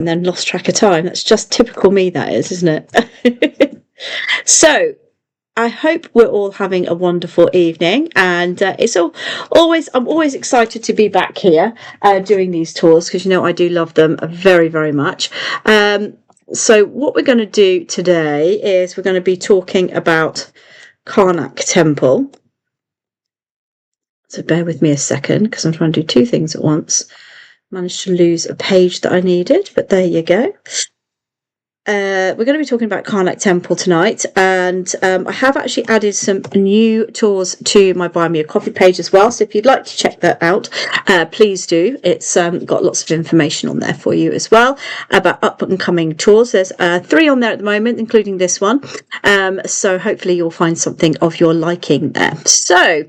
and then lost track of time. That's just typical me, that is, isn't it? So I hope we're all having a wonderful evening, and I'm always excited to be back here doing these tours, because I do love them very, very much. So what we're going to do today is we're going to be talking about Karnak Temple. So bear with me a second, because I'm trying to do two things at once. Managed to lose a page that I needed, but there you go. We're going to be talking about Karnak Temple tonight, and I have actually added some new tours to my Buy Me a Coffee page as well, so if you'd like to check that out, please do. It's got lots of information on there for you as well about up and coming tours. There's 3 on there at the moment, including this one, so hopefully you'll find something of your liking there. So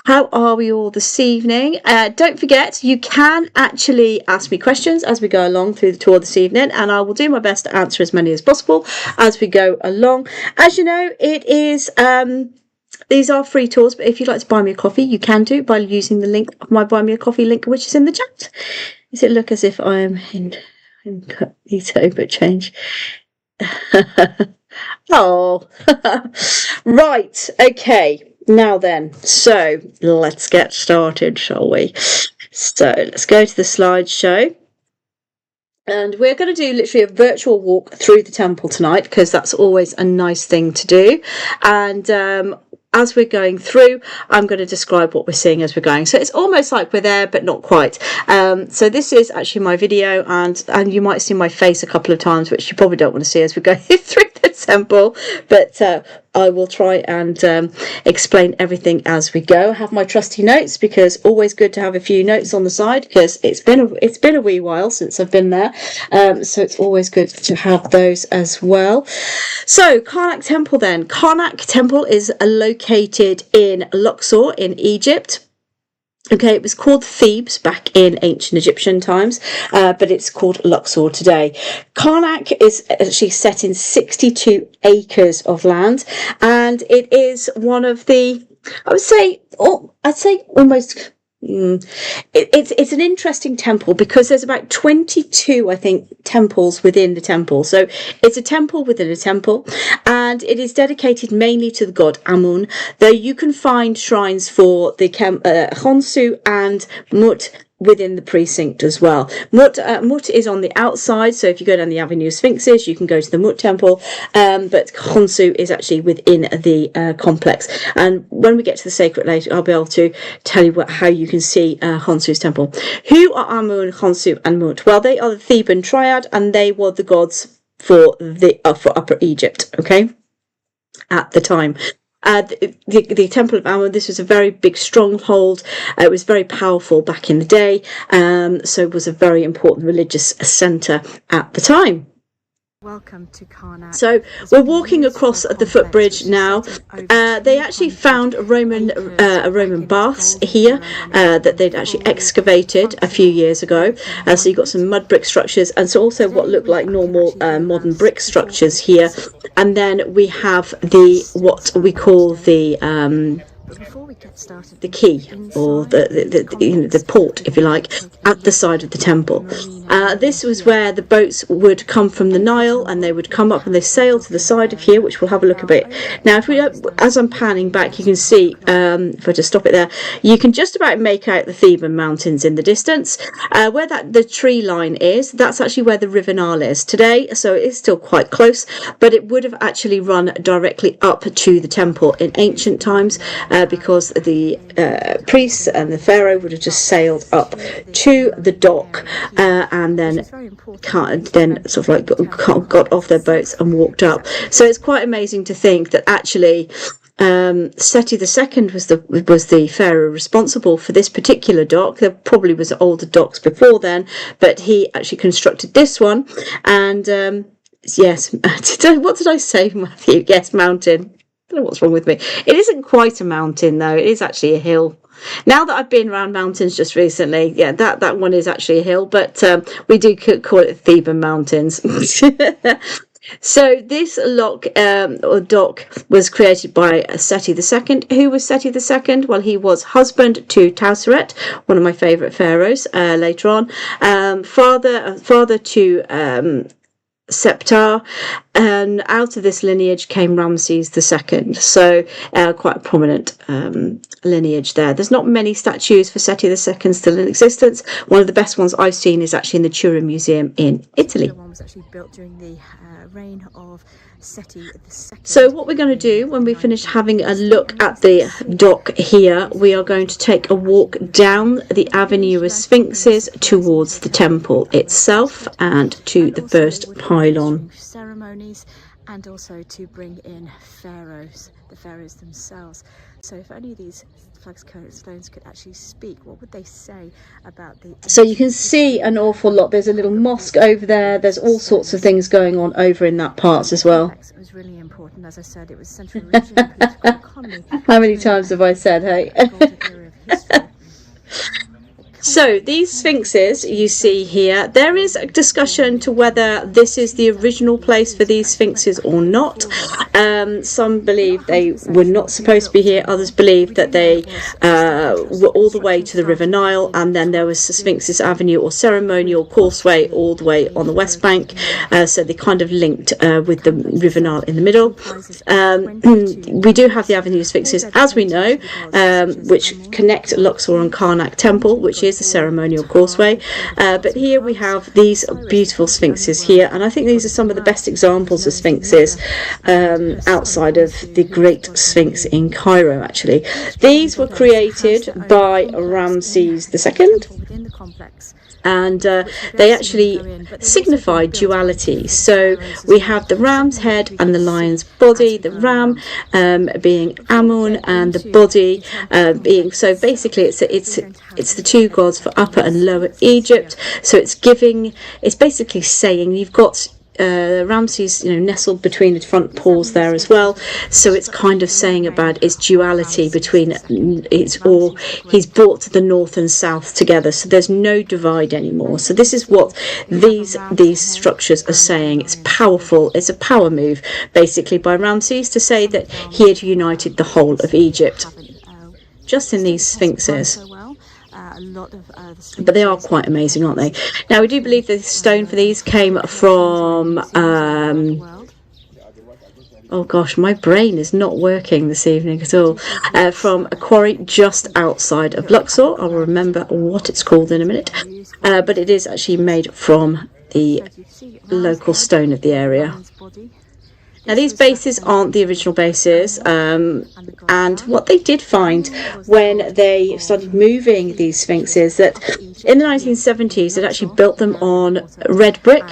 how are we all this evening? Don't forget, you can actually ask me questions as we go along through the tour this evening, and I will do my best to answer as many as possible as we go along. As you know, it is these are free tours, but if you'd like to buy me a coffee, you can do by using the link, my Buy Me a Coffee link, which is in the chat. Does it look as if I am in but change? Oh, right, okay. Now then, so let's get started, shall we? So let's go to the slideshow. And we're going to do literally a virtual walk through the temple tonight, because that's always a nice thing to do. And as we're going through, I'm going to describe what we're seeing as we're going. So it's almost like we're there, but not quite. So this is actually my video, and you might see my face a couple of times, which you probably don't want to see as we go through the temple. But I will try and explain everything as we go. I have my trusty notes, because always good to have a few notes on the side, because it's been a wee while since I've been there, so it's always good to have those as well. So Karnak Temple then. Karnak Temple is located in Luxor in Egypt. Okay, it was called Thebes back in ancient Egyptian times, but it's called Luxor today. Karnak is actually set in 62 acres of land, and it is one of the, I'd say almost, it's an interesting temple, because there's about 22, I think, temples within the temple. So it's a temple within a temple, and it is dedicated mainly to the god Amun, though you can find shrines for the Khonsu and Mut within the precinct as well. Mut is on the outside, so if you go down the Avenue of Sphinxes, you can go to the Mut temple, but Khonsu is actually within the complex. And when we get to the sacred later, I'll be able to tell you how you can see Khonsu's temple. Who are Amun, Khonsu and Mut? Well, they are the Theban triad, and they were the gods for Upper Egypt, okay, at the time. The Temple of Amun, this was a very big stronghold. It was very powerful back in the day, so it was a very important religious centre at the time. Welcome to Karnak. So we're walking across the footbridge now. They actually found Roman baths here that they'd actually excavated a few years ago. So you've got some mud brick structures, and so also what look like normal modern brick structures here. And then we have what we call the key, or the port, if you like, at the side of the temple. This was where the boats would come from the Nile, and they would come up and they sail to the side of here, which we'll have a look a bit. Now, as I'm panning back, you can see, if I just stop it there, you can just about make out the Theban mountains in the distance. Where the tree line is, that's actually where the River Nile is today, so it is still quite close, but it would have actually run directly up to the temple in ancient times, because the priests and the pharaoh would have just sailed up to the dock, and then sort of like got off their boats and walked up. So it's quite amazing to think that actually Seti II was the pharaoh responsible for this particular dock. There probably was older docks before then, but he actually constructed this one. And yes, what did I say, Matthew? Yes, mountain. I don't know what's wrong with me. It isn't quite a mountain, though. It is actually a hill. Now that I've been around mountains just recently, yeah, that one is actually a hill, but we do call it Theban Mountains. So this lock or dock was created by Seti II. Who was Seti II? Well, he was husband to Tauseret, one of my favourite pharaohs later on, father to Septar, and out of this lineage came Ramses II. So quite a prominent lineage there. There's not many statues for Seti II still in existence. One of the best ones I've seen is actually in the Turin Museum in Italy. The one was actually built during the reign of Seti II. So what we're going to do when we finish having a look at the dock here, we are going to take a walk down the avenue of sphinxes towards the temple itself and to the first pylon. Ceremonies, and also to bring in pharaohs, the pharaohs themselves. So if only these flagstones could actually speak, what would they say about the... So you can see an awful lot. There's a little mosque over there. There's all sorts of things going on over in that parts as well. It was really important. As I said, it was central region, political economy. How many times have I said, hey? So these sphinxes you see here, there is a discussion to whether this is the original place for these sphinxes or not. Some believe they were not supposed to be here. Others believe that they were all the way to the River Nile, and then there was the Sphinxes Avenue or ceremonial causeway all the way on the west bank. So they kind of linked with the River Nile in the middle. We do have the Avenue of Sphinxes, as we know, which connect Luxor and Karnak Temple, which is the ceremonial causeway, but here we have these beautiful sphinxes here, and I think these are some of the best examples of sphinxes outside of the Great Sphinx in Cairo. Actually, these were created by Ramses II, within the complex, and they actually signify duality. So we have the ram's head and the lion's body, the ram being Amun and the body being, so basically it's the two gods for Upper and Lower Egypt. So it's basically saying you've got Ramses, nestled between the front paws there as well. So it's kind of saying about its duality between or he's brought the north and south together. So there's no divide anymore. So this is what these structures are saying. It's powerful. It's a power move, basically, by Ramses to say that he had united the whole of Egypt just in these sphinxes. But they are quite amazing, aren't they? Now, we do believe the stone for these came from oh gosh, my brain is not working this evening at all. From a quarry just outside of Luxor. I'll remember what it's called in a minute. But it is actually made from the local stone of the area. Now, these bases aren't the original bases, and what they did find when they started moving these sphinxes, that in the 1970s they'd actually built them on red brick,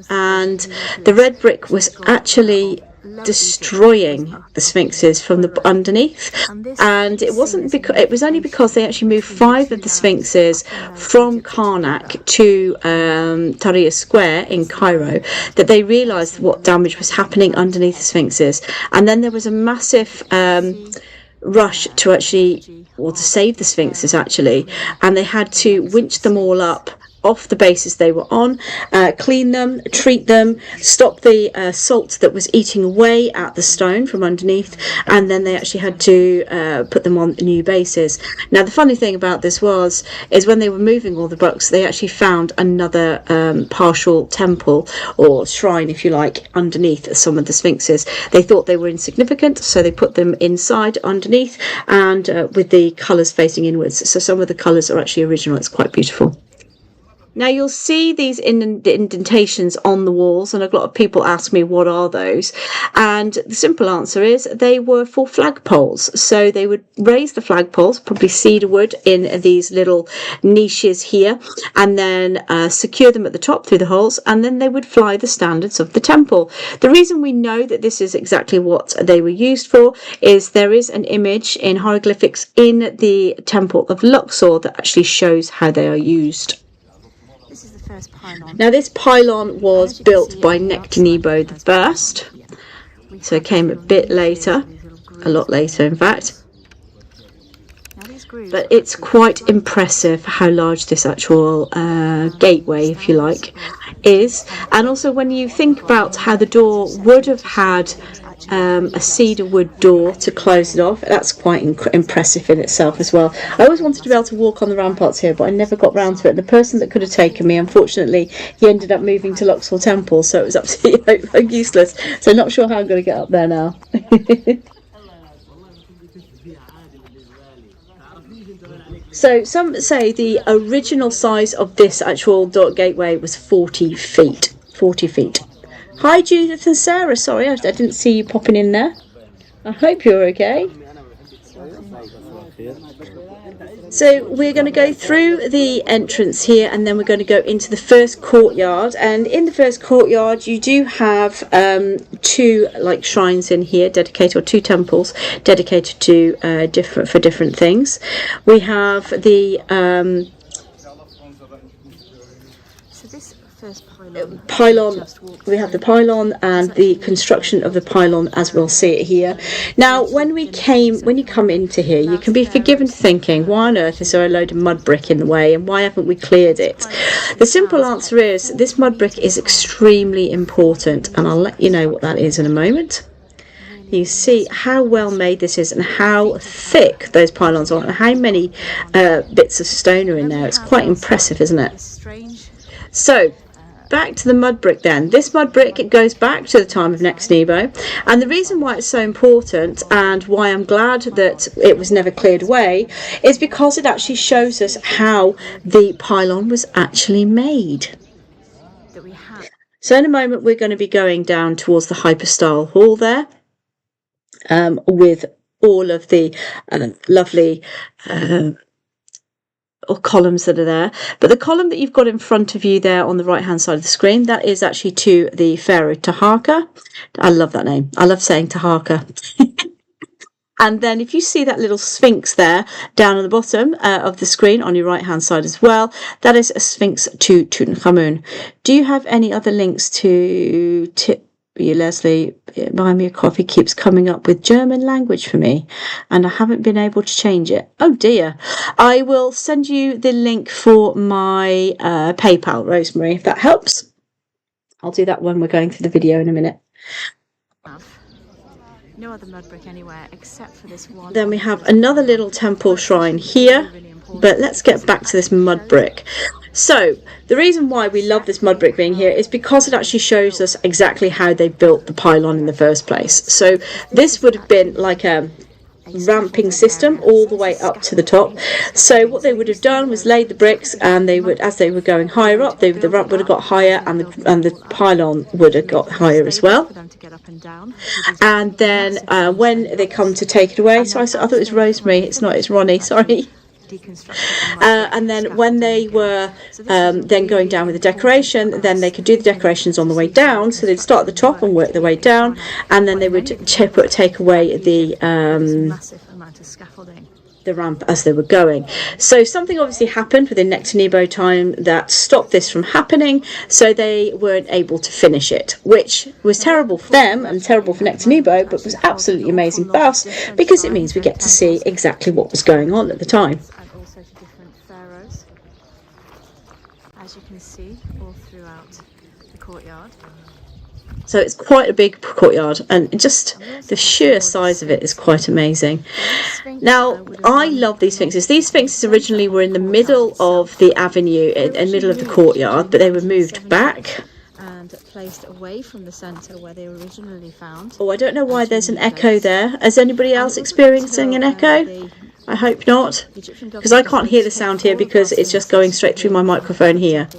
and the red brick was actually destroying the sphinxes from the underneath, and it was only because they actually moved 5 of the sphinxes from Karnak to Tahrir Square in Cairo that they realized what damage was happening underneath the sphinxes. And then there was a massive rush to to save the sphinxes actually, and they had to winch them all up off the bases they were on, clean them, treat them, stop the salt that was eating away at the stone from underneath, and then they actually had to put them on new bases. Now, the funny thing about this is when they were moving all the blocks, they actually found another partial temple or shrine, if you like, underneath some of the sphinxes. They thought they were insignificant, so they put them inside underneath, and with the colours facing inwards. So some of the colours are actually original. It's quite beautiful. Now, you'll see these indentations on the walls, and a lot of people ask me, what are those? And the simple answer is they were for flagpoles. So they would raise the flagpoles, probably cedar wood, in these little niches here, and then secure them at the top through the holes, and then they would fly the standards of the temple. The reason we know that this is exactly what they were used for is there is an image in hieroglyphics in the temple of Luxor that actually shows how they are used. Now, this pylon was built by Nectanebo I, so it came a bit later, a lot later in fact. but it's quite impressive how large this actual gateway, if you like, is. And also when you think about how the door would have had a cedar wood door to close it off, that's quite impressive in itself as well. I always wanted to be able to walk on the ramparts here, but I never got round to it. The person that could have taken me, unfortunately, he ended up moving to Luxor Temple, so it was absolutely useless. So not sure how I'm going to get up there now. So some say the original size of this actual gateway was 40 feet. 40 feet. Hi Judith and Sarah, sorry I didn't see you popping in there. I hope you're okay. So we're going to go through the entrance here, and then we're going to go into the first courtyard. And in the first courtyard you do have two like shrines in here dedicated, or two temples dedicated to different things. We have the pylon. We have the pylon and the construction of the pylon as we'll see it here. Now when you come into here, you can be forgiven for thinking, why on earth is there a load of mud brick in the way, and why haven't we cleared it? The simple answer is this mud brick is extremely important, and I'll let you know what that is in a moment. You see how well made this is, and how thick those pylons are, and how many bits of stone are in there. It's quite impressive, isn't it? So back to the mud brick then. This mud brick, it goes back to the time of Next Nebo, and the reason why it's so important and why I'm glad that it was never cleared away is because it actually shows us how the pylon was actually made. So in a moment we're going to be going down towards the hypostyle hall there, with all of the lovely or columns that are there. But the column that you've got in front of you there on the right hand side of the screen, that is actually to the Pharaoh Taharqa. I love that name. I love saying Taharqa. And then if you see that little sphinx there down on the bottom of the screen on your right hand side as well, that is a sphinx to Tutankhamun. Do you have any other links to tip you, Lesley? Buy me a coffee keeps coming up with German language for me, and I haven't been able to change it. Oh dear. I will send you the link for my PayPal, Rosemary, if that helps. I'll do that when we're going through the video in a minute. No other mud brick anywhere except for this one. Then we have another little temple shrine here, but let's get back to this mud brick. So the reason why we love this mud brick being here is because it actually shows us exactly how they built the pylon in the first place. So this would have been like a ramping system all the way up to the top. So what they would have done was laid the bricks, and they would, as they were going higher up, the ramp would have got higher, and the pylon would have got higher as well. And then when they come to take it away, so I thought it was Rosemary, it's not, it's Ronnie, sorry. And then when they were then going down with the decoration, then they could do the decorations on the way down. So they'd start at the top and work their way down, and then they would take away the ramp as they were going. So something obviously happened within Next Nebo time that stopped this from happening, so they weren't able to finish it, which was terrible for them and terrible for Next Nebo, but was absolutely amazing for us because it means we get to see exactly what was going on at the time. As you can see all throughout the courtyard. So it's quite a big courtyard, and just the sheer size of it is quite amazing. Now, I love these sphinxes. These sphinxes originally were in the middle of the avenue, in the middle of the courtyard, but they were moved back and placed away from the centre where they were originally found. Oh, I don't know why there's an echo there. Is anybody else experiencing an echo? I hope not, because I can't hear the sound here because it's just going straight through my microphone here.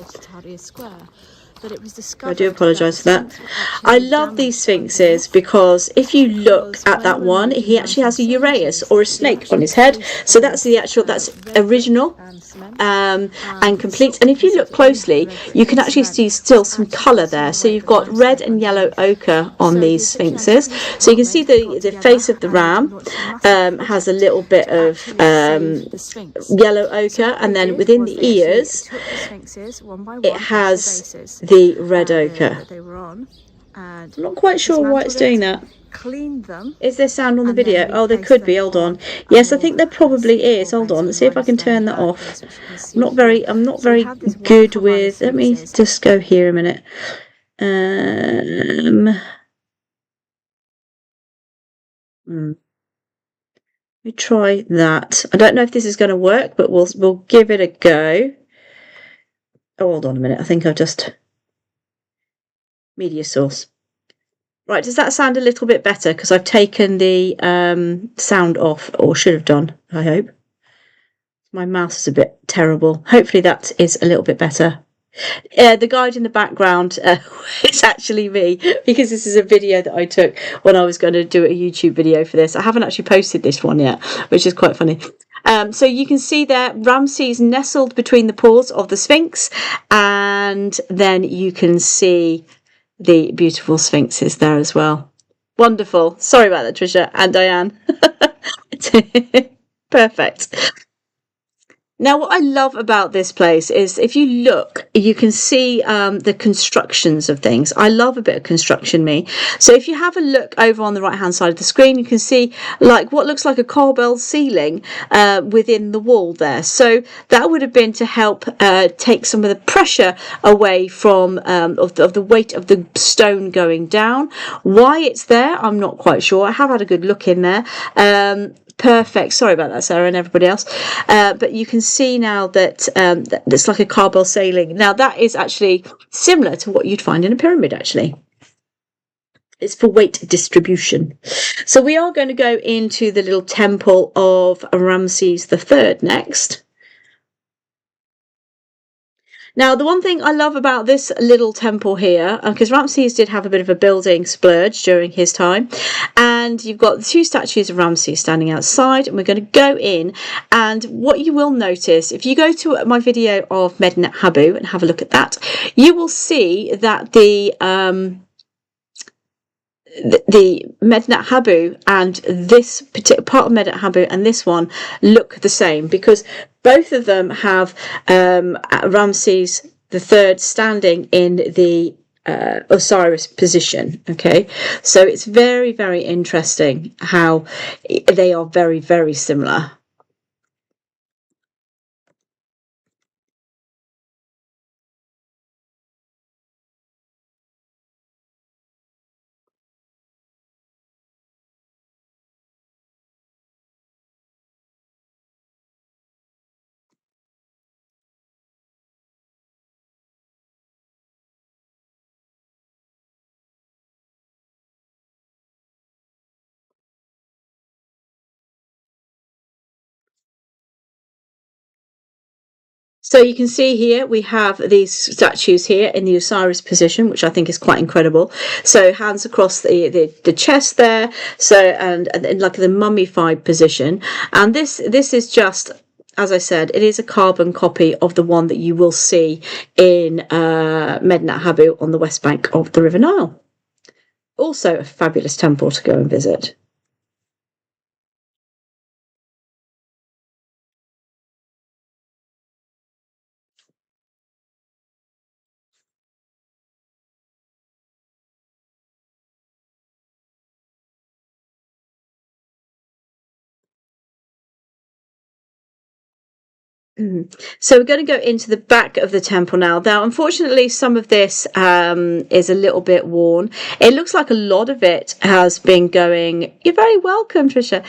I do apologise for that. I love these sphinxes because if you look at that one, he actually has a uraeus, or a snake, on his head. So that's that's original and complete. And if you look closely, you can actually see still some colour there. So you've got red and yellow ochre on these sphinxes. So you can see the face of the ram has a little bit of yellow ochre, and then within the ears it has the red ochre. and I'm not quite sure why it's doing that. Clean them. Is there sound on the video? Oh, there could be. Hold on. Yes, I think there probably is. Hold on. Let's see if I can turn that off. I'm not very good with. Let me just go here a minute. Let me try that. I don't know if this is going to work, but we'll give it a go. Oh, hold on a minute. I think I've just media source. Right, does that sound a little bit better? Because I've taken the sound off, or should have done, I hope. My mouse is a bit terrible. Hopefully that is a little bit better. The guide in the background is actually me, because this is a video that I took when I was going to do a YouTube video for this. I haven't actually posted this one yet, which is quite funny. So you can see there Ramses nestled between the paws of the Sphinx, and then you can see the beautiful sphinxes there as well. Wonderful. Sorry about that, Trisha and Diane. Perfect. Now, what I love about this place is if you look, you can see the constructions of things. I love a bit of construction, me. So if you have a look over on the right-hand side of the screen, you can see like what looks like a corbel ceiling within the wall there. So that would have been to help take some of the pressure away from of the weight of the stone going down. Why it's there, I'm not quite sure. I have had a good look in there. Perfect. Sorry about that, Sarah, and everybody else. But you can see now that it's like a corbel ceiling. Now, that is actually similar to what you'd find in a pyramid, actually. It's for weight distribution. So we are going to go into the little temple of Ramses III next. Now, the one thing I love about this little temple here, because Ramses did have a bit of a building splurge during his time, and you've got the two statues of Ramses standing outside, and we're going to go in, and what you will notice, if you go to my video of Medinet Habu and have a look at that, you will see that the Medinet Habu and this particular part of Medinet Habu and this one look the same, because both of them have Ramses III standing in the Osiris position. Okay, so it's very, very interesting how they are very, very similar. So you can see here we have these statues here in the Osiris position, which I think is quite incredible. So hands across the chest there, so and like the mummified position. And this is just, as I said, it is a carbon copy of the one that you will see in Medinet Habu on the west bank of the River Nile. Also a fabulous temple to go and visit. So we're going to go into the back of the temple now. Now, unfortunately, some of this is a little bit worn. It looks like a lot of it has been going. You're very welcome, Trisha.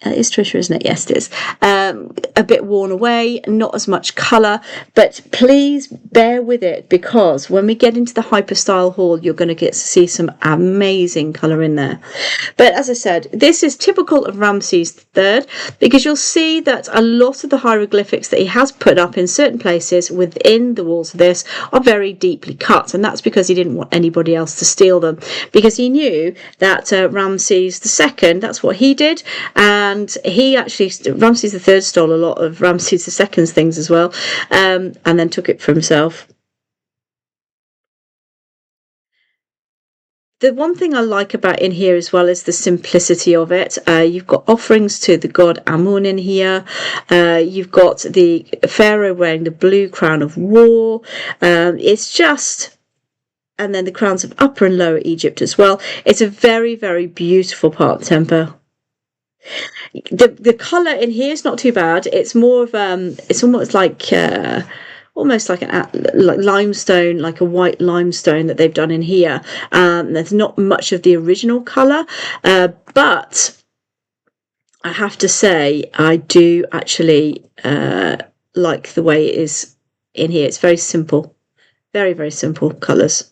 It is Trisha, isn't it? Yes, it is. A bit worn away, not as much colour, but please bear with it, because when we get into the hyperstyle hall, you're going to get to see some amazing colour in there. But as I said, this is typical of Ramses III, because you'll see that a lot of the hieroglyphics that he has put up in certain places within the walls of this are very deeply cut, and that's because he didn't want anybody else to steal them, because he knew that Ramses II, that's what he did, and he actually, Ramses III stole a lot of Ramses II's things as well, and then took it for himself. The one thing I like about in here as well is the simplicity of it. You've got offerings to the god Amun in here. You've got the pharaoh wearing the blue crown of war. It's just and then the crowns of Upper and Lower Egypt as well. It's a very, very beautiful part of the temple. The colour in here is not too bad. It's more of it's almost like an like limestone, like a white limestone that they've done in here. There's not much of the original colour, but I have to say I do actually like the way it is in here. It's very simple, very, very simple colours.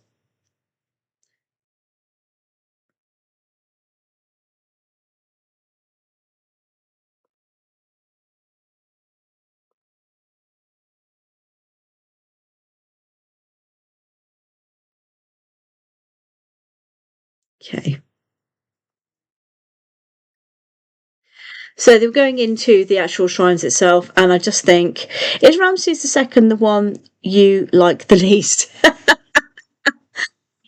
Okay. So they're going into the actual shrines itself, and I just think, is Ramses II the one you like the least?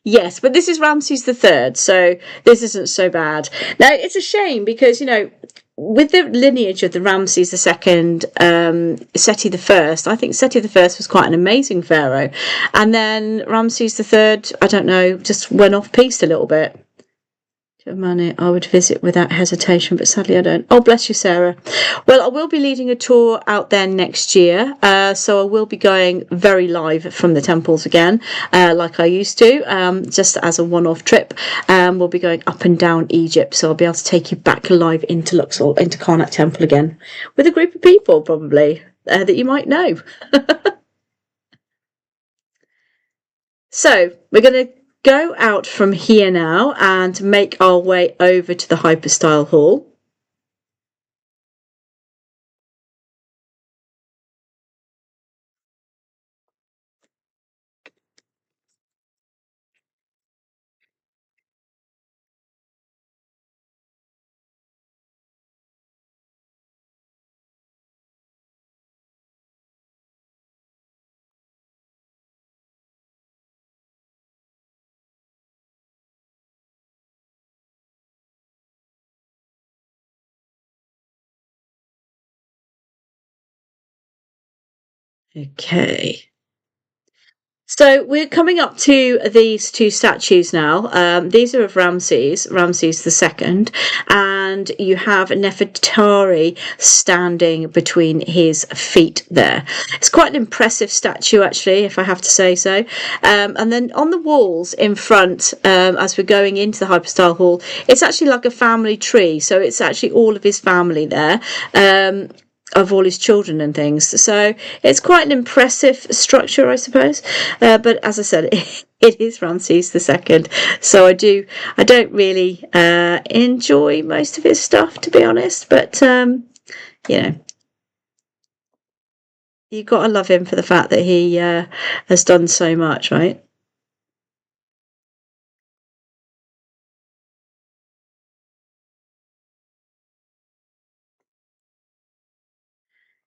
Yes, but this is Ramses III, so this isn't so bad. Now, it's a shame because, with the lineage of the Ramses II, Seti I, I think Seti I was quite an amazing pharaoh. And then Ramses III, I don't know, just went off piste a little bit. Money I would visit without hesitation, but sadly I don't. Oh, bless you, Sarah. Well, I will be leading a tour out there next year, so I will be going very live from the temples again, like I used to, just as a one-off trip. We'll be going up and down Egypt, so I'll be able to take you back live into Luxor, into Karnak Temple again, with a group of people probably that you might know. So we're going to go out from here now and make our way over to the Hyperstyle Hall. Okay. So we're coming up to these two statues now. These are of Ramses II, and you have Nefertari standing between his feet there. It's quite an impressive statue, actually, if I have to say so. And then on the walls in front, as we're going into the Hyperstyle Hall, it's actually like a family tree. So it's actually all of his family there. Of all his children and things, so it's quite an impressive structure, I suppose. But as I said, it is Ramses II, so I don't really enjoy most of his stuff, to be honest. But you've got to love him for the fact that he has done so much, right?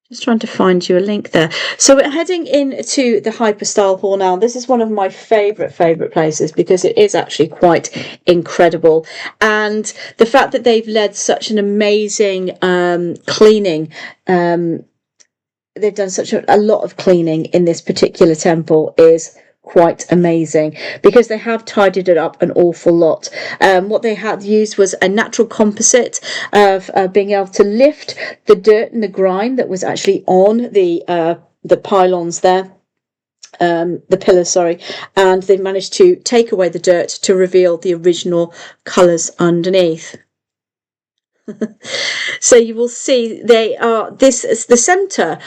Just trying to find you a link there. So we're heading into the Hyperstyle Hall now. This is one of my favourite places because it is actually quite incredible. And the fact that they've led such an amazing cleaning, they've done such a lot of cleaning in this particular temple is quite amazing because they have tidied it up an awful lot. What they had used was a natural composite of being able to lift the dirt and the grime that was actually on the pylons there. The pillars, sorry, and they managed to take away the dirt to reveal the original colours underneath. So you will see they are, this is the centre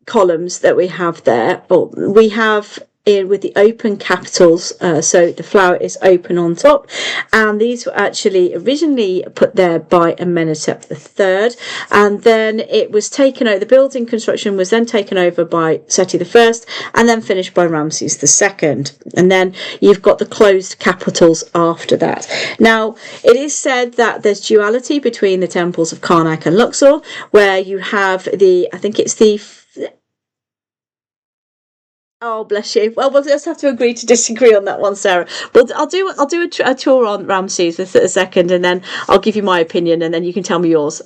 columns that we have there, but we have with the open capitals, so the flower is open on top, and these were actually originally put there by Amenhotep III, and then it was taken over, the building construction was then taken over by Seti I, and then finished by Ramses II, and then you've got the closed capitals after that. Now, it is said that there's duality between the temples of Karnak and Luxor, where you have I think it's the Oh, bless you. Well, we'll just have to agree to disagree on that one, Sarah. Well, I'll do a tour on Ramses with a second, and then I'll give you my opinion, and then you can tell me yours.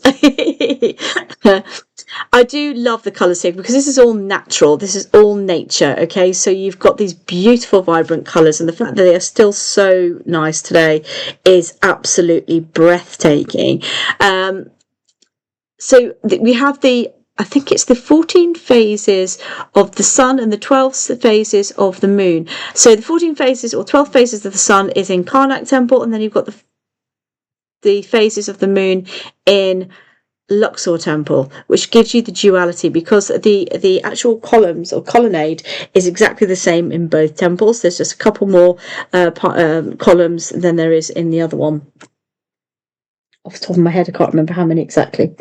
I do love the colours here because this is all natural. This is all nature. Okay, so you've got these beautiful, vibrant colours, and the fact that they are still so nice today is absolutely breathtaking. So we have I think it's the 14 phases of the sun and the 12 phases of the moon. So the 14 phases or 12 phases of the sun is in Karnak temple, and then you've got the phases of the moon in Luxor temple, which gives you the duality, because the actual columns or colonnade is exactly the same in both temples. There's just a couple more columns than there is in the other one. Off the top of my head, I can't remember how many exactly.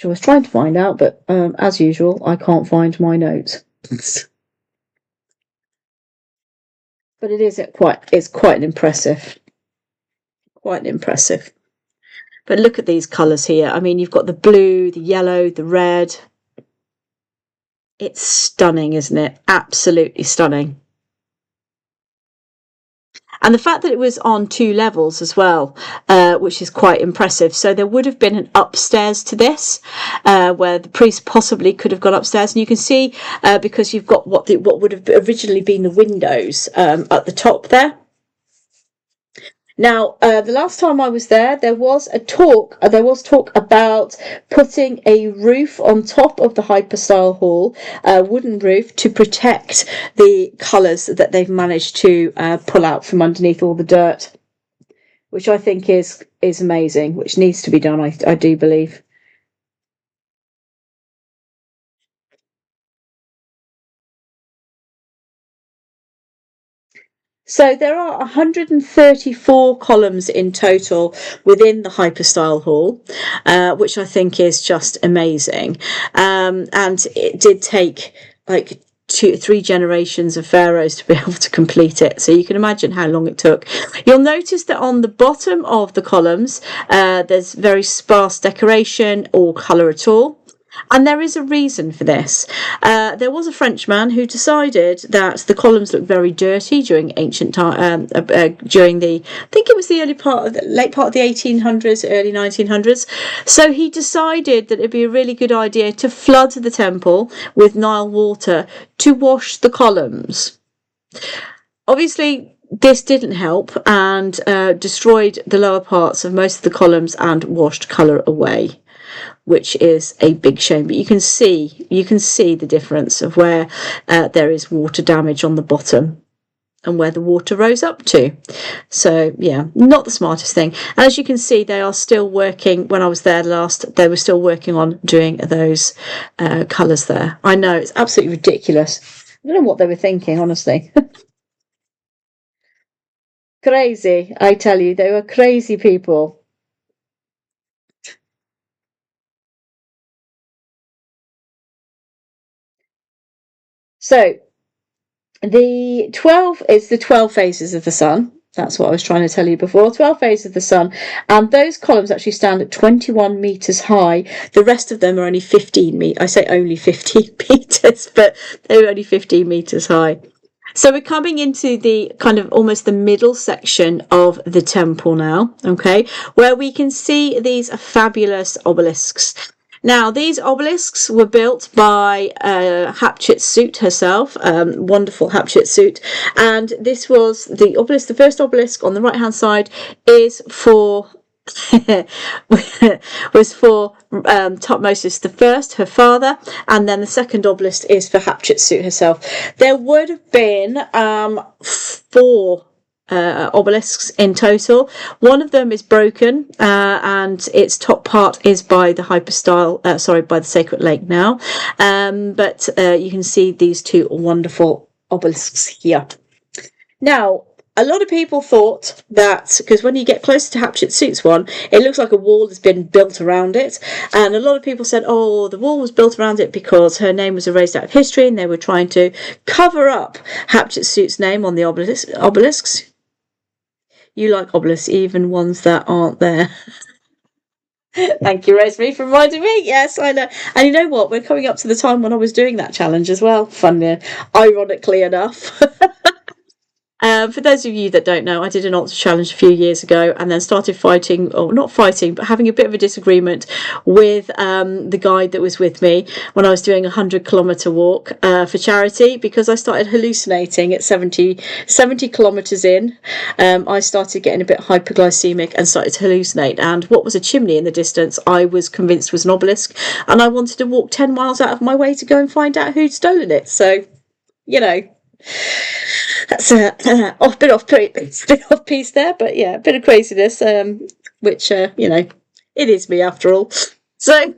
I was trying to find out, but as usual, I can't find my notes. But it's quite impressive. Quite impressive. But look at these colours here. I mean, you've got the blue, the yellow, the red. It's stunning, isn't it? Absolutely stunning. And the fact that it was on 2 levels as well, which is quite impressive. So there would have been an upstairs to this, where the priest possibly could have gone upstairs. And you can see, because you've got what would have originally been the windows at the top there. Now, the last time I was there, there was talk about putting a roof on top of the hypostyle hall, a wooden roof, to protect the colours that they've managed to pull out from underneath all the dirt, which I think is amazing, which needs to be done, I do believe. So there are 134 columns in total within the hypostyle hall, which I think is just amazing. And it did take like 3 generations of pharaohs to be able to complete it. So you can imagine how long it took. You'll notice that on the bottom of the columns, there's very sparse decoration or colour at all. And there is a reason for this. There was a Frenchman who decided that the columns looked very dirty during ancient time, during I think it was the late part of the 1800s, early 1900s. So he decided that it'd be a really good idea to flood the temple with Nile water to wash the columns. Obviously, this didn't help, and destroyed the lower parts of most of the columns and washed colour away, which is a big shame. But you can see the difference of where there is water damage on the bottom and where the water rose up to. So yeah, not the smartest thing. And as you can see, they are still working. When I was there last, they were still working on doing those colours there. I know, it's absolutely ridiculous. I don't know what they were thinking, honestly. Crazy, I tell you, they were crazy people. So the 12 phases of the sun. That's what I was trying to tell you before. 12 phases of the sun. And those columns actually stand at 21 metres high. The rest of them are only 15 metres. I say only 15 metres, but they're only 15 metres high. So we're coming into the kind of almost the middle section of the temple now, okay, where we can see these fabulous obelisks. Now, these obelisks were built by Hatshepsut herself, wonderful Hatshepsut, and this was the obelisk. The first obelisk on the right-hand side is for was for Tutmosis the First, her father, and then the second obelisk is for Hatshepsut herself. There would have been 4 obelisks in total. One of them is broken, and its top part is by the by the Sacred Lake now. But you can see these 2 wonderful obelisks here. Now, a lot of people thought that, because when you get closer to Hatshepsut's one, it looks like a wall has been built around it. And a lot of people said, oh, the wall was built around it because her name was erased out of history and they were trying to cover up Hatshepsut's name on the obelisks. You like obelisks, even ones that aren't there. Thank you, Rosemary, for reminding me. Yes, I know. And you know what? We're coming up to the time when I was doing that challenge as well. Funny, ironically enough. For those of you that don't know, I did an ultra challenge a few years ago and then started fighting, or not fighting, but having a bit of a disagreement with the guide that was with me when I was doing a 100-kilometre walk for charity, because I started hallucinating at 70 kilometres in. I started getting a bit hyperglycemic and started to hallucinate. And what was a chimney in the distance, I was convinced was an obelisk. And I wanted to walk 10 miles out of my way to go and find out who'd stolen it. So, you know. That's a bit off piece there, but yeah, a bit of craziness, which you know, it is me after all. So,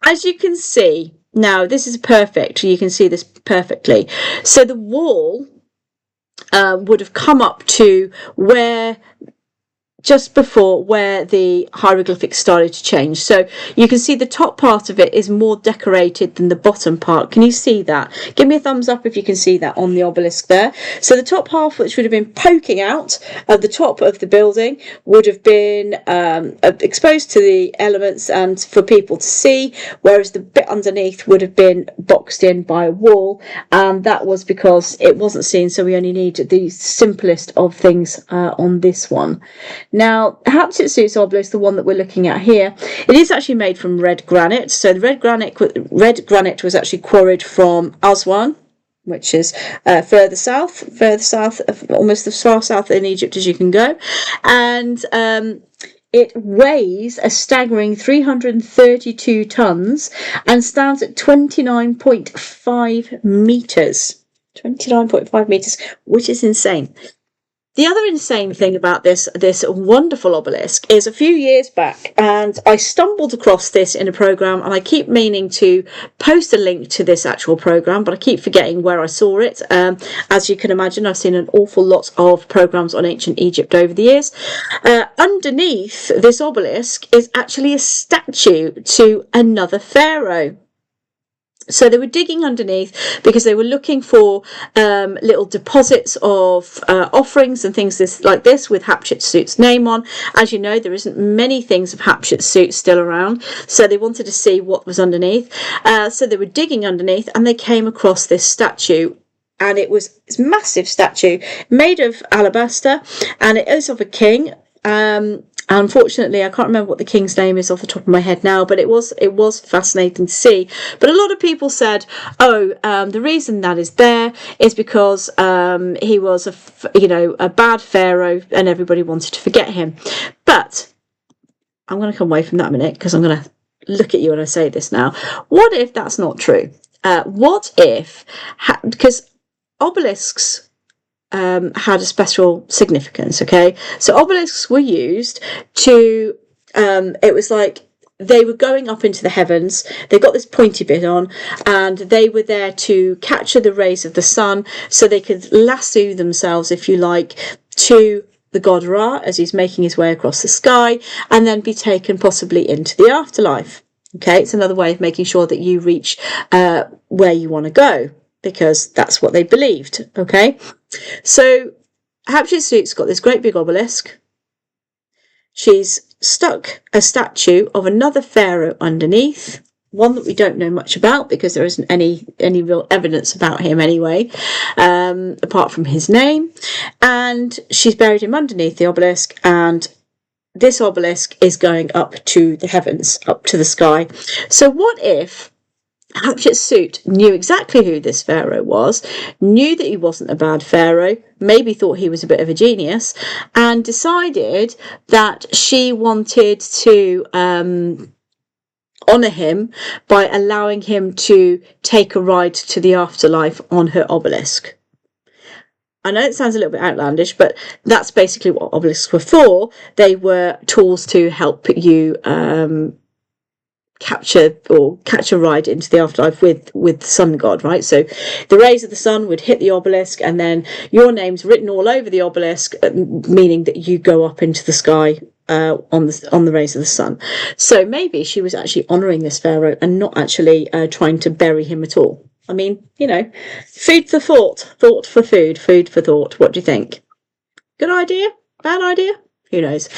as you can see now, this is perfect. You can see this perfectly. So the wall would have come up to where, just before where the hieroglyphics started to change. So you can see the top part of it is more decorated than the bottom part. Can you see that? Give me a thumbs up if you can see that on the obelisk there. So the top half, which would have been poking out at the top of the building, would have been exposed to the elements and for people to see, whereas the bit underneath would have been boxed in by a wall, and that was because it wasn't seen, so we only need the simplest of things on this one. Now, Hatshepsut's obelisk, the one that we're looking at here, it is actually made from red granite. So the red granite was actually quarried from Aswan, which is further south, almost as far south in Egypt as you can go. And it weighs a staggering 332 tons and stands at 29.5 meters. 29.5 meters, which is insane. The other insane thing about this wonderful obelisk is a few years back, and I stumbled across this in a program, and I keep meaning to post a link to this actual program, but I keep forgetting where I saw it. As you can imagine, I've seen an awful lot of programs on ancient Egypt over the years. Underneath this obelisk is actually a statue to another pharaoh. So they were digging underneath because they were looking for little deposits of offerings and things like this with Hatshepsut's name on. As you know, there isn't many things of Hatshepsut still around, so they wanted to see what was underneath. So they were digging underneath and they came across this statue. And it was this massive statue made of alabaster, and it is of a king. Unfortunately, I can't remember what the king's name is off the top of my head now, but it was fascinating to see. But a lot of people said, the reason that is there is because he was a bad pharaoh and everybody wanted to forget him. But I'm going to come away from that a minute, because I'm going to look at you when I say this now. What if that's not true? What if, because obelisks had a special significance, okay? So obelisks were used to, it was like they were going up into the heavens, they got this pointy bit on, and they were there to capture the rays of the sun so they could lasso themselves, if you like, to the god Ra as he's making his way across the sky, and then be taken possibly into the afterlife. Okay, it's another way of making sure that you reach where you want to go, because that's what they believed, okay? So Hatshepsut's got this great big obelisk. She's stuck a statue of another pharaoh underneath, one that we don't know much about because there isn't any real evidence about him anyway, apart from his name. And she's buried him underneath the obelisk, and this obelisk is going up to the heavens, up to the sky. So what if Hatshepsut knew exactly who this pharaoh was, knew that he wasn't a bad pharaoh, maybe thought he was a bit of a genius, and decided that she wanted to honour him by allowing him to take a ride to the afterlife on her obelisk? I know it sounds a little bit outlandish, but that's basically what obelisks were for. They were tools to help you catch a ride into the afterlife with the sun god, right? So the rays of the sun would hit the obelisk, and then your name's written all over the obelisk, meaning that you go up into the sky on the rays of the sun. So maybe she was actually honouring this pharaoh and not actually trying to bury him at all. I mean, food for thought, thought for food, food for thought. What do you think? Good idea? Bad idea? Who knows?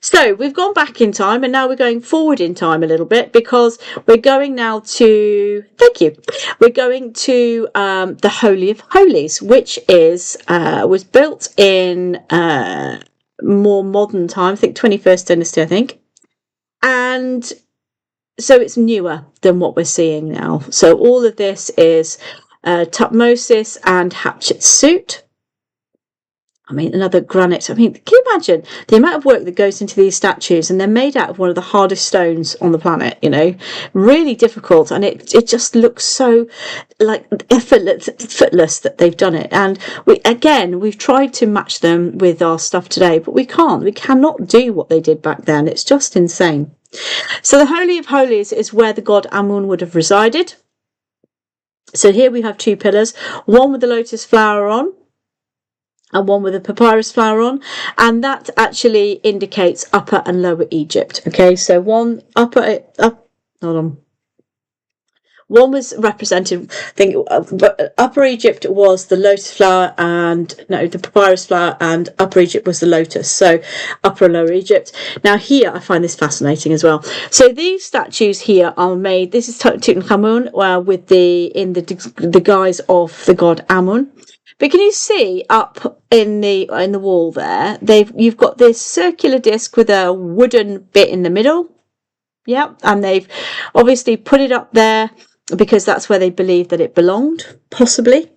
So we've gone back in time and now we're going forward in time a little bit, because we're going now to, thank you, we're going to the Holy of Holies, which is was built in more modern time, I think 21st dynasty, I think. And so it's newer than what we're seeing now. So all of this is Tutmosis and Hatshepsut. I mean, another granite. I mean, can you imagine the amount of work that goes into these statues? And they're made out of one of the hardest stones on the planet, you know, really difficult. And it just looks so like effortless that they've done it. And we've tried to match them with our stuff today, but we can't. We cannot do what they did back then. It's just insane. So the Holy of Holies is where the god Amun would have resided. So here we have two pillars, one with the lotus flower on, and one with a papyrus flower on, and that actually indicates Upper and Lower Egypt. Okay, so one one was represented, I think, Upper Egypt was the lotus flower, the papyrus flower, and Upper Egypt was the lotus. So Upper and Lower Egypt. Now here, I find this fascinating as well. So these statues here are made. This is Tutankhamun, in the guise of the god Amun. But can you see up in the wall there? You've got this circular disc with a wooden bit in the middle. Yeah, and they've obviously put it up there because that's where they believe that it belonged, possibly.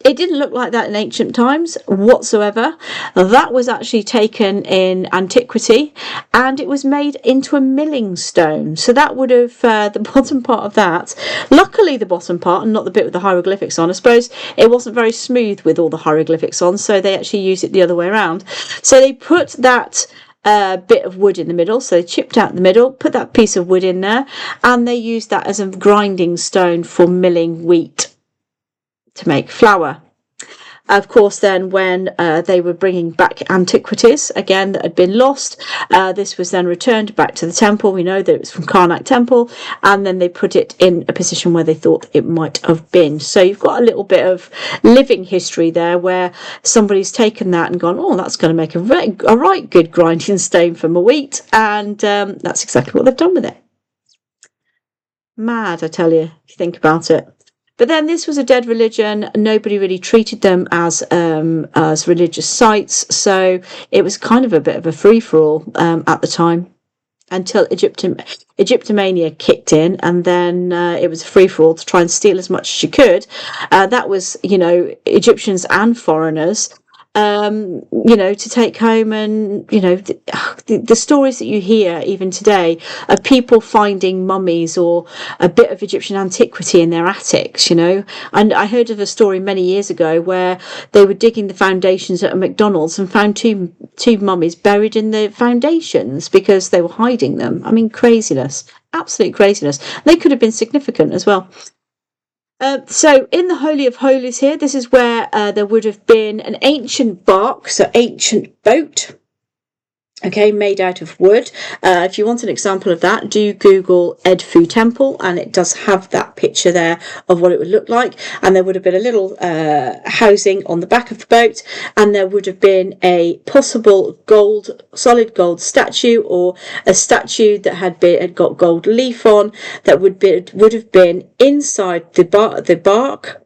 It didn't look like that in ancient times whatsoever. That was actually taken in antiquity, and it was made into a milling stone. So that would have, the bottom part of that, luckily the bottom part and not the bit with the hieroglyphics on. I suppose it wasn't very smooth with all the hieroglyphics on, so they actually used it the other way around. So they put that bit of wood in the middle, so they chipped out the middle, put that piece of wood in there, and they used that as a grinding stone for milling wheat to make flour. Of course, then when they were bringing back antiquities, again, that had been lost, this was then returned back to the temple. We know that it was from Karnak temple, and then they put it in a position where they thought it might have been. So you've got a little bit of living history there where somebody's taken that and gone, oh, that's going to make a right good grinding stone for my wheat, and that's exactly what they've done with it. Mad, I tell you, if you think about it. But then this was a dead religion. Nobody really treated them as religious sites. So it was kind of a bit of a free-for-all at the time, until Egyptomania kicked in, and then it was a free-for-all to try and steal as much as you could. That was, Egyptians and foreigners, to take home. And, the stories that you hear even today of people finding mummies or a bit of Egyptian antiquity in their attics, and I heard of a story many years ago where they were digging the foundations at a McDonald's and found two mummies buried in the foundations because they were hiding them. I mean, craziness, absolute craziness. They could have been significant as well. So in the Holy of Holies here, this is where there would have been an ancient bark, so ancient boat, okay, made out of wood. If you want an example of that, do Google Edfu Temple, and it does have that picture there of what it would look like. And there would have been a little housing on the back of the boat, and there would have been a possible solid gold statue, or a statue that had got gold leaf on, that would have been inside the bark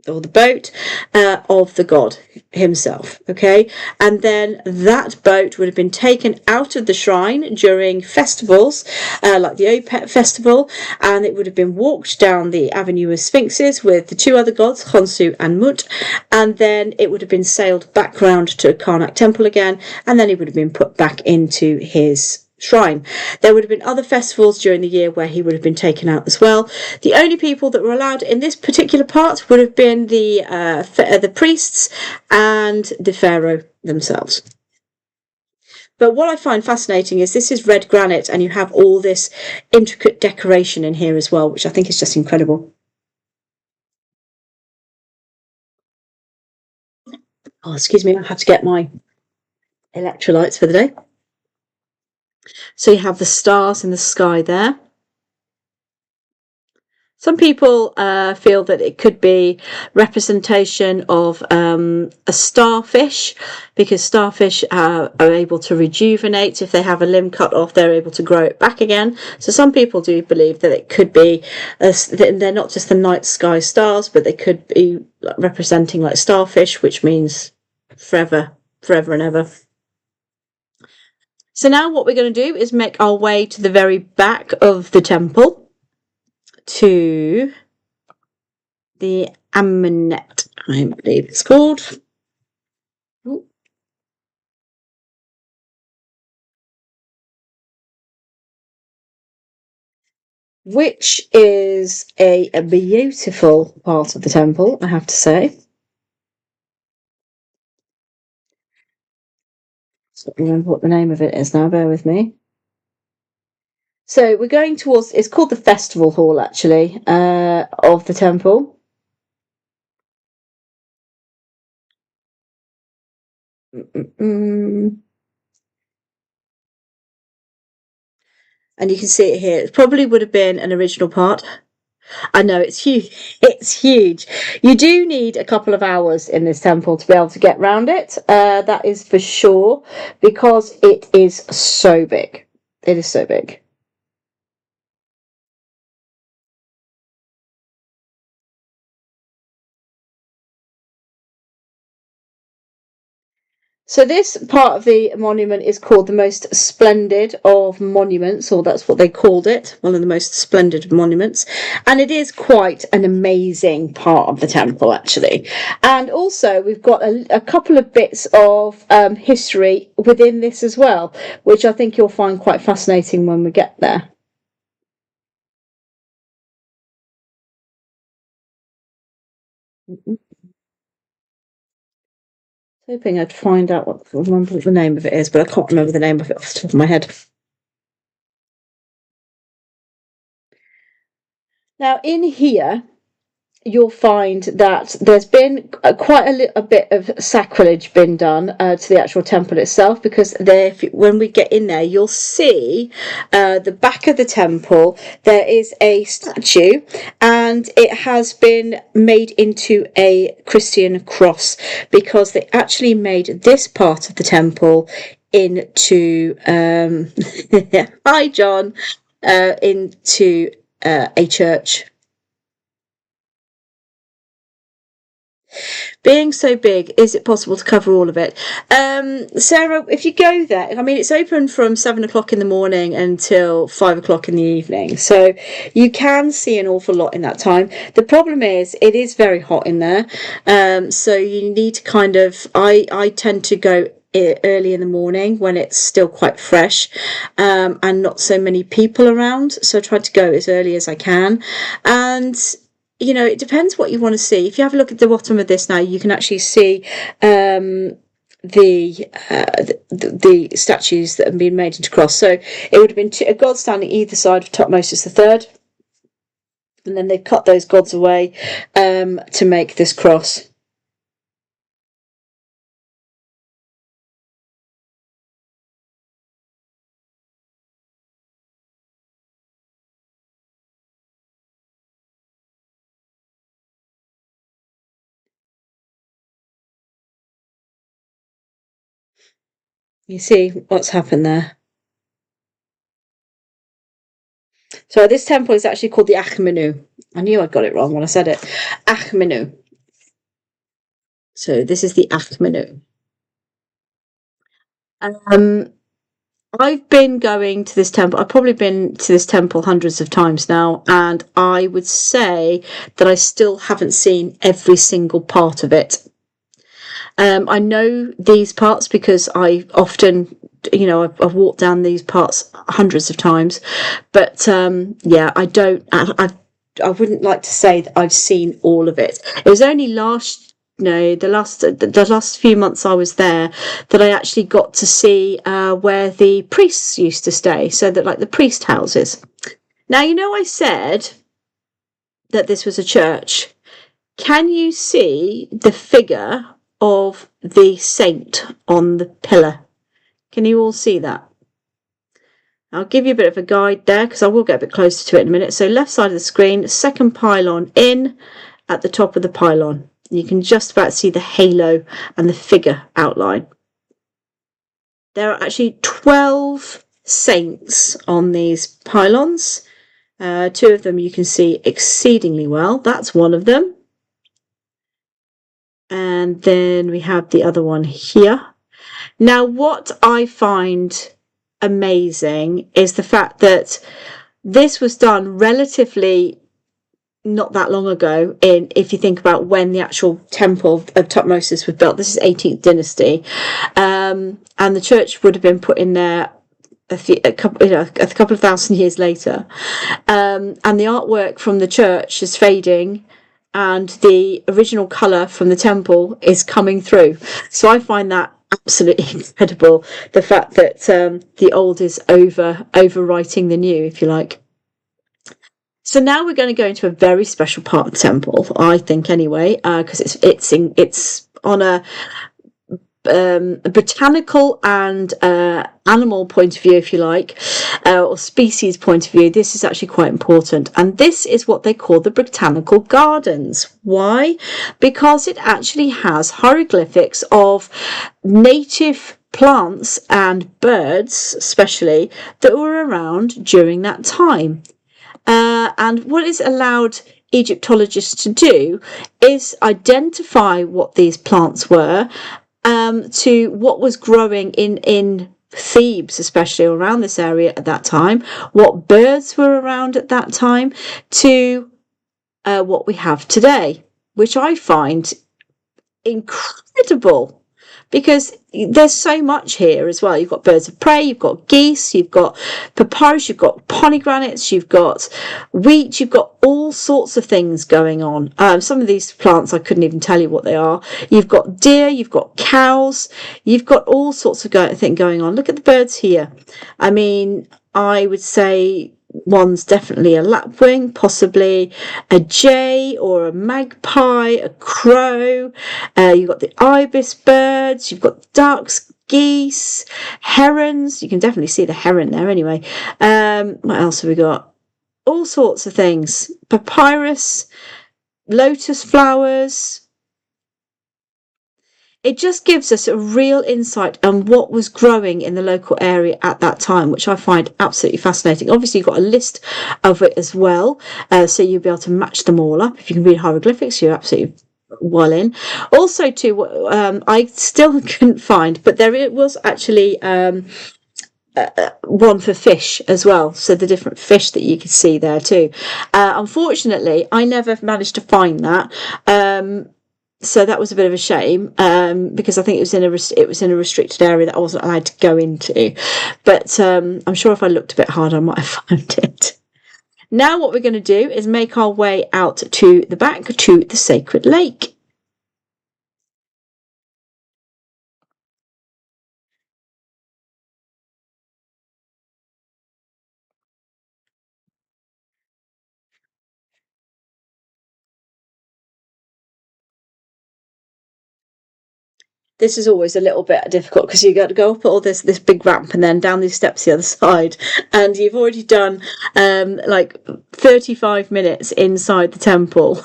or the boat of the god himself. Okay, and then that boat would have been taken out of the shrine during festivals like the Opet festival, and it would have been walked down the Avenue of Sphinxes with the two other gods, Khonsu and Mut, and then it would have been sailed back round to Karnak temple again, and then it would have been put back into his shrine. There would have been other festivals during the year where he would have been taken out as well. The only people that were allowed in this particular part would have been the priests and the pharaoh themselves. But what I find fascinating is this is red granite, and you have all this intricate decoration in here as well, which I think is just incredible. Oh, excuse me, I have to get my electrolytes for the day. So you have the stars in the sky there. Some people feel that it could be representation of a starfish, because starfish are able to rejuvenate. If they have a limb cut off, they're able to grow it back again. So some people do believe that it could be, they're not just the night sky stars, but they could be representing like starfish, which means forever and ever. So now what we're going to do is make our way to the very back of the temple, to the Amulet, I believe it's called. Ooh. Which is a beautiful part of the temple, I have to say. I don't remember what the name of it is now, bear with me. So we're going towards, it's called the Festival Hall, actually, of the temple. And you can see it here. It probably would have been an original part. I know, it's huge. It's huge. You do need a couple of hours in this temple to be able to get round it. That is for sure, because it is so big. It is so big. So this part of the monument is called the most splendid of monuments, or that's what they called it, one of the most splendid monuments. And it is quite an amazing part of the temple, actually. And also we've got a couple of bits of history within this as well, which I think you'll find quite fascinating when we get there. Hoping I'd find out remember what the name of it is, but I can't remember the name of it off the top of my head. Now, in here, you'll find that there's been quite a bit of sacrilege been done to the actual temple itself, because there, when we get in there, you'll see the back of the temple. There is a statue, and it has been made into a Christian cross, because they actually made this part of the temple into hi John, into a church. Being so big, is it possible to cover all of it? Sarah, if you go there, I mean, it's open from 7 o'clock in the morning until 5 o'clock in the evening. So you can see an awful lot in that time. The problem is, it is very hot in there. So you need to kind of, I tend to go early in the morning when it's still quite fresh, and not so many people around. So I try to go as early as I can. And it depends what you want to see. If you have a look at the bottom of this now, you can actually see the statues that have been made into cross. So it would have been a god standing either side. Of topmost is the third, and then they've cut those gods away to make this cross. You see what's happened there. So this temple is actually called the Achmenu. I knew I got it wrong when I said it. Achmenu. So this is the Achmenu. I've been going to this temple. I've probably been to this temple hundreds of times now, and I would say that I still haven't seen every single part of it. I know these parts because I often, I've walked down these parts hundreds of times, but yeah, I don't. I wouldn't like to say that I've seen all of it. It was only the last few months I was there that I actually got to see where the priests used to stay, so that like the priest houses. Now, I said that this was a church. Can you see the figure of the saint on the pillar? Can you all see that? I'll give you a bit of a guide there because I will get a bit closer to it in a minute. So left side of the screen, second pylon in at the top of the pylon. You can just about see the halo and the figure outline. There are actually 12 saints on these pylons. 2 of them you can see exceedingly well. That's one of them. And then we have the other one here. Now, what I find amazing is the fact that this was done relatively not that long ago, if you think about when the actual temple of Tutmosis was built. This is 18th dynasty, and the church would have been put in there a couple of thousand years later, and the artwork from the church is fading and the original colour from the temple is coming through. So I find that absolutely incredible, the fact that the old is overwriting the new, if you like. So now we're going to go into a very special part of the temple, I think, anyway, because it's on a botanical and animal point of view, if you like, or species point of view. This is actually quite important, and this is what they call the botanical gardens. Why? Because it actually has hieroglyphics of native plants and birds, especially, that were around during that time. And what is allowed Egyptologists to do is identify what these plants were, to what was growing in Thebes, especially around this area at that time, what birds were around at that time, to what we have today, which I find incredible. Because there's so much here as well. You've got birds of prey, you've got geese, you've got papyrus, you've got pomegranates, you've got wheat, you've got all sorts of things going on. Some of these plants, I couldn't even tell you what they are. You've got deer, you've got cows, you've got all sorts of things going on. Look at the birds here. I mean, I would say one's definitely a lapwing, possibly a jay or a magpie, a crow. You've got the ibis birds, you've got ducks, geese, herons. You can definitely see the heron there anyway. What else have we got? All sorts of things. Papyrus, lotus flowers. It just gives us a real insight on what was growing in the local area at that time, which I find absolutely fascinating. Obviously, you've got a list of it as well, so you'll be able to match them all up. If you can read hieroglyphics, you're absolutely well in. Also, too, I still couldn't find, but there was actually one for fish as well, so the different fish that you could see there too. Unfortunately, I never managed to find that. So that was a bit of a shame, because I think it was in a restricted area that I wasn't allowed to go into. But I'm sure if I looked a bit harder, I might have found it. Now what we're going to do is make our way out to the back to the sacred lake. This is always a little bit difficult because you got to go up all this big ramp and then down these steps the other side, and you've already done like 35 minutes inside the temple,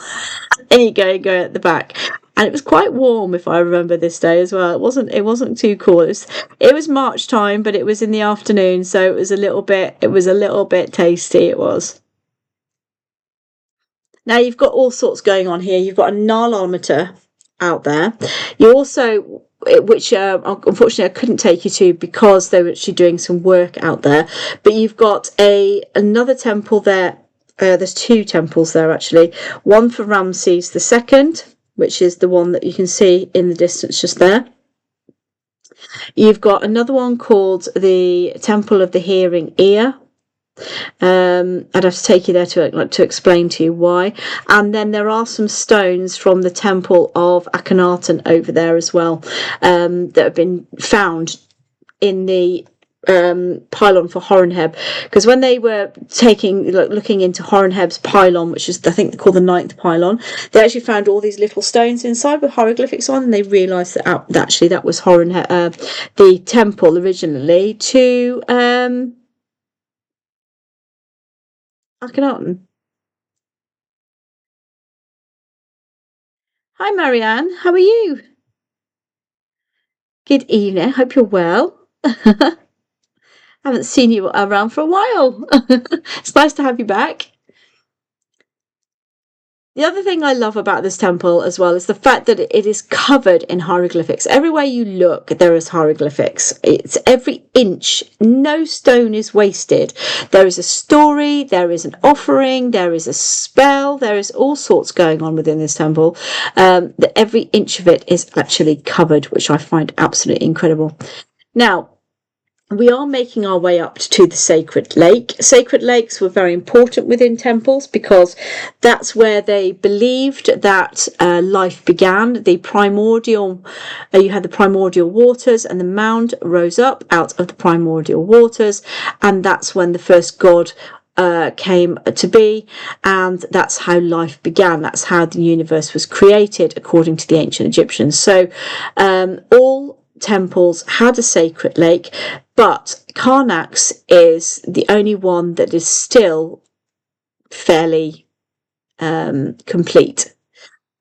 and you go at the back. And it was quite warm, if I remember, this day as well. It wasn't too cool. It was March time, but it was in the afternoon, so it was a little bit tasty. It was. Now you've got all sorts going on here. You've got a Nilometer out there. You also, which unfortunately I couldn't take you to because they were actually doing some work out there. But you've got another temple there. There's 2 temples there actually. One for Ramses II, which is the one that you can see in the distance just there. You've got another one called the Temple of the Hearing Ear. I'd have to take you there to explain to you why. And then there are some stones from the temple of Akhenaten over there as well, that have been found in the pylon for Horemheb, because when they were looking into Horemheb's pylon, which is I think called the 9th pylon, they actually found all these little stones inside with hieroglyphics on, and they realised that that was Horemheb, the temple originally to Akhenaten. Hi, Marianne. How are you? Good evening. Hope you're well. Haven't seen you around for a while. It's nice to have you back. The other thing I love about this temple as well is the fact that it is covered in hieroglyphics. Everywhere you look, there is hieroglyphics. It's every inch. No stone is wasted. There is a story, there is an offering, there is a spell, there is all sorts going on within this temple. That every inch of it is actually covered, which I find absolutely incredible. Now, we are making our way up to the sacred lake. Sacred lakes were very important within temples because that's where they believed that life began. The primordial, you had the primordial waters, and the mound rose up out of the primordial waters, and that's when the first god came to be, and that's how life began. That's how the universe was created according to the ancient Egyptians. So all temples had a sacred lake, but Karnak's is the only one that is still fairly complete.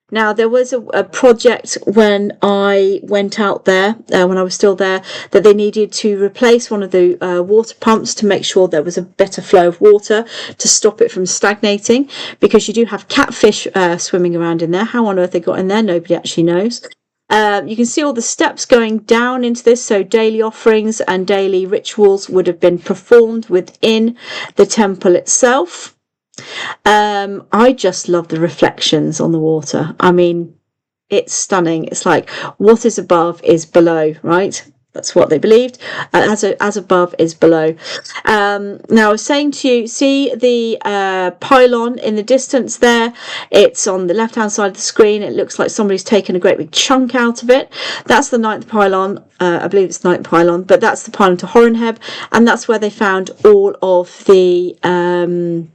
Now, there was a project when I went out there, when I was still there, that they needed to replace one of the water pumps to make sure there was a better flow of water to stop it from stagnating, because you do have catfish swimming around in there. How on earth they got in there, nobody actually knows. You can see all the steps going down into this, so daily offerings and daily rituals would have been performed within the temple itself. I just love the reflections on the water. I mean, it's stunning. It's like what is above is below, right? That's what they believed. As above is below. Now, I was saying to you, see the pylon in the distance there? It's on the left-hand side of the screen. It looks like somebody's taken a great big chunk out of it. That's the ninth pylon. I believe it's the ninth pylon, but that's the pylon to Horemheb, and that's where they found all of the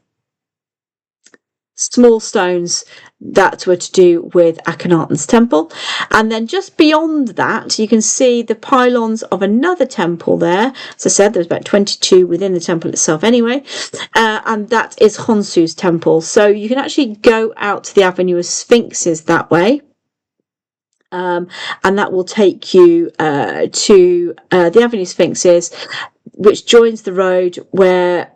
small stones that were to do with Akhenaten's temple. And then just beyond that, you can see the pylons of another temple there. As I said, there's about 22 within the temple itself anyway, and that is Khonsu's temple. So you can actually go out to the Avenue of Sphinxes that way. And that will take you to the Avenue of Sphinxes, which joins the road where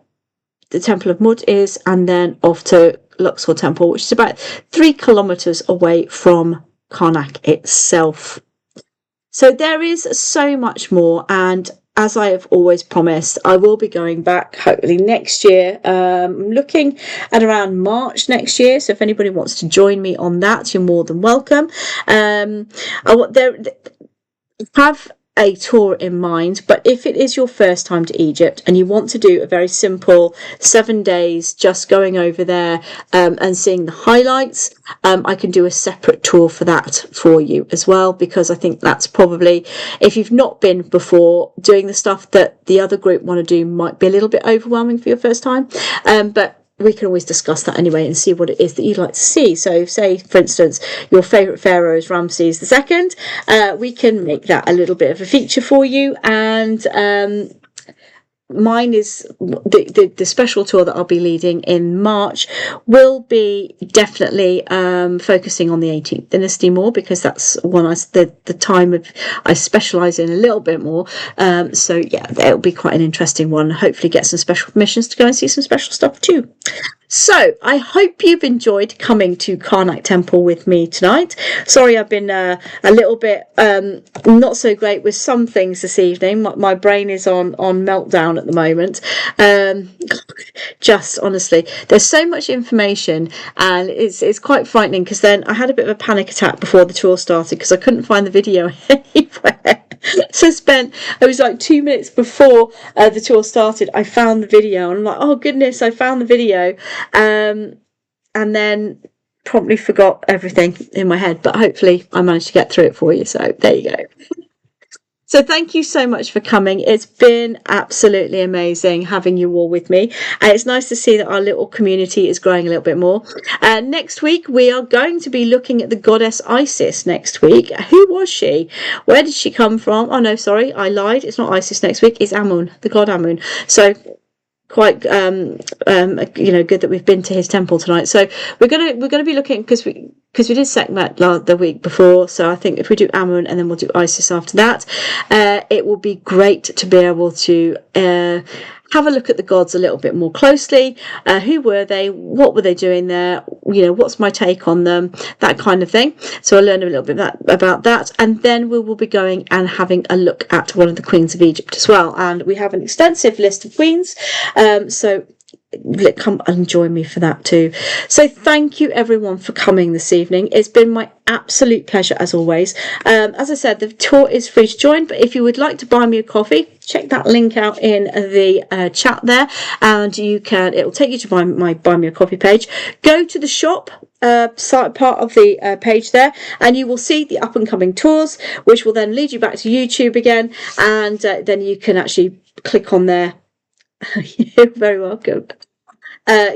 the Temple of Mud is, and then off to Luxor Temple, which is about 3 kilometers away from Karnak itself. So there is so much more, and as I have always promised, I will be going back hopefully next year. I'm looking at around March next year, so if anybody wants to join me on that, you're more than welcome. I have a tour in mind, but if it is your first time to Egypt and you want to do a very simple 7 days just going over there and seeing the highlights, I can do a separate tour for that for you as well, because I think that's probably, if you've not been before, doing the stuff that the other group want to do might be a little bit overwhelming for your first time, but we can always discuss that anyway and see what it is that you'd like to see. So say, for instance, your favourite pharaoh is Ramses II. We can make that a little bit of a feature for you. And mine is the special tour that I'll be leading in March will be definitely focusing on the 18th dynasty more, because that's one the time of I specialise in a little bit more. So yeah, it'll be quite an interesting one. Hopefully get some special permissions to go and see some special stuff too. So I hope you've enjoyed coming to Karnak Temple with me tonight. Sorry, I've been a little bit not so great with some things this evening. My brain is on meltdown at the moment. Just honestly, there's so much information, and it's quite frightening, because then I had a bit of a panic attack before the tour started because I couldn't find the video anywhere. So it was like 2 minutes before the tour started, I found the video, and I'm like, oh goodness, I found the video. And then promptly forgot everything in my head, but hopefully I managed to get through it for you. So there you go. So thank you so much for coming. It's been absolutely amazing having you all with me. And it's nice to see that our little community is growing a little bit more. Next week, we are going to be looking at the goddess Isis next week. Who was she? Where did she come from? Oh, no, sorry, I lied. It's not Isis next week. It's Amun, the god Amun. So quite good that we've been to his temple tonight. So we're gonna be looking, because we did Sekhmet the week before, so I think if we do Amun and then we'll do Isis after that, it will be great to be able to have a look at the gods a little bit more closely. Who were they? What were they doing there? What's my take on them? That kind of thing. So I'll learn a little bit about that. And then we will be going and having a look at one of the queens of Egypt as well. And we have an extensive list of queens. So come and join me for that too. So thank you everyone for coming this evening. It's been my absolute pleasure as always. As I said, the tour is free to join, but if you would like to buy me a coffee, check that link out in the chat there, and it will take you to my buy me a coffee page. Go to the shop side part of the page there, and you will see the up and coming tours, which will then lead you back to YouTube again, and then you can actually click on there. You're very welcome.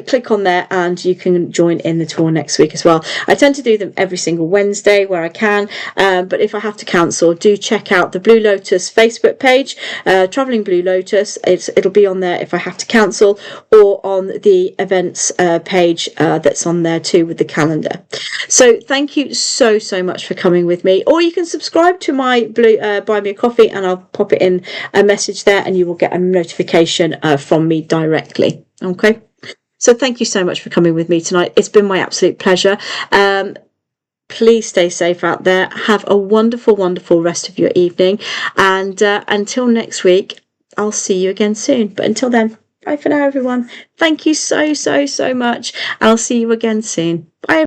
Click on there and you can join in the tour next week as well. I tend to do them every single Wednesday where I can, but if I have to cancel, do check out the Blue Lotus Facebook page, Travelling Blue Lotus. It'll be on there if I have to cancel, or on the events page that's on there too with the calendar. So thank you so much for coming with me, or you can subscribe to my Buy Me a Coffee, and I'll pop it in a message there and you will get a notification from me directly. Okay. So thank you so much for coming with me tonight. It's been my absolute pleasure. Please stay safe out there. Have a wonderful, wonderful rest of your evening. And until next week, I'll see you again soon. But until then, bye for now, everyone. Thank you so much. I'll see you again soon. Bye.